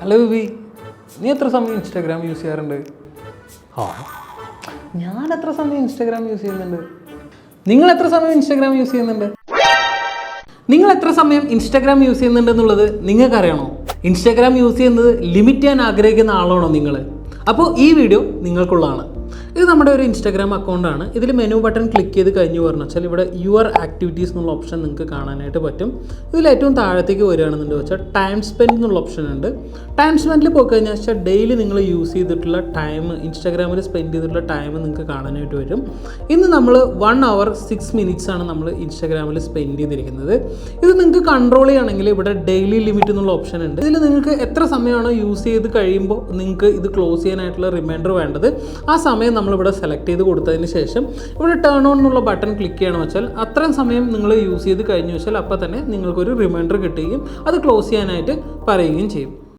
Hello വിവി, നീ എത്ര സമയം ഇൻസ്റ്റാഗ്രാം യൂസ് ചെയ്യാറുണ്ട്? ഞാൻ എത്ര സമയം ഇൻസ്റ്റാഗ്രാം യൂസ് ചെയ്യുന്നുണ്ട്? നിങ്ങൾ എത്ര സമയം ഇൻസ്റ്റാഗ്രാം യൂസ് ചെയ്യുന്നുണ്ട്? നിങ്ങൾ എത്ര സമയം ഇൻസ്റ്റാഗ്രാം യൂസ് ചെയ്യുന്നുണ്ട് എന്നുള്ളത് നിങ്ങൾക്കറിയണോ? ഇൻസ്റ്റാഗ്രാം യൂസ് ചെയ്യുന്നത് ലിമിറ്റ് ചെയ്യാൻ ആഗ്രഹിക്കുന്ന ആളാണോ നിങ്ങൾ? അപ്പോൾ ഈ വീഡിയോ നിങ്ങൾക്കുള്ളതാണ്. ഇത് നമ്മുടെ ഒരു ഇൻസ്റ്റാഗ്രാം അക്കൗണ്ടാണ്. ഇതിൽ മെനു ബട്ടൺ ക്ലിക്ക് ചെയ്ത് കഴിഞ്ഞ് പറഞ്ഞു വെച്ചാൽ ഇവിടെ യുവർ ആക്ടിവിറ്റീസ് എന്നുള്ള ഓപ്ഷൻ നിങ്ങൾക്ക് കാണാനായിട്ട് പറ്റും. ഇതിൽ ഏറ്റവും താഴത്തേക്ക് വരികയാണെന്നുണ്ട് വെച്ചാൽ ടൈം സ്പെൻഡ് എന്നുള്ള ഓപ്ഷൻ ഉണ്ട്. ടൈം സ്പെൻഡിൽ പോയി കഴിഞ്ഞാൽ വെച്ചാൽ ഡെയിലി നിങ്ങൾ യൂസ് ചെയ്തിട്ടുള്ള ടൈം, ഇൻസ്റ്റാഗ്രാമിൽ സ്പെൻഡ് ചെയ്തിട്ടുള്ള ടൈം നിങ്ങൾക്ക് കാണാനായിട്ട് വരും. ഇന്ന് നമ്മൾ 1 hour 6 minutes ആണ് നമ്മൾ ഇൻസ്റ്റാഗ്രാമിൽ സ്പെൻഡ് ചെയ്തിരിക്കുന്നത്. ഇത് നിങ്ങൾക്ക് കൺട്രോൾ ചെയ്യുകയാണെങ്കിൽ ഇവിടെ ഡെയിലി ലിമിറ്റ് എന്നുള്ള ഓപ്ഷൻ ഉണ്ട്. ഇതിൽ നിങ്ങൾക്ക് എത്ര സമയമാണോ യൂസ് ചെയ്ത് കഴിയുമ്പോൾ നിങ്ങൾക്ക് ഇത് ക്ലോസ് ചെയ്യാനായിട്ടുള്ള റിമൈൻഡർ വേണ്ടത്, ആ സമയം നമ്മളിവിടെ സെലക്ട് ചെയ്ത് കൊടുത്തതിന് ശേഷം ഇവിടെ ടേൺ ഓൺ എന്നുള്ള ബട്ടൺ ക്ലിക്ക് ചെയ്യണം വെച്ചാൽ അത്രയും സമയം നിങ്ങൾ യൂസ് ചെയ്ത് കഴിഞ്ഞു വെച്ചാൽ അപ്പോൾ തന്നെ നിങ്ങൾക്കൊരു റിമൈൻഡർ കിട്ടുകയും അത് ക്ലോസ് ചെയ്യാനായിട്ട് പറയുകയും ചെയ്യും.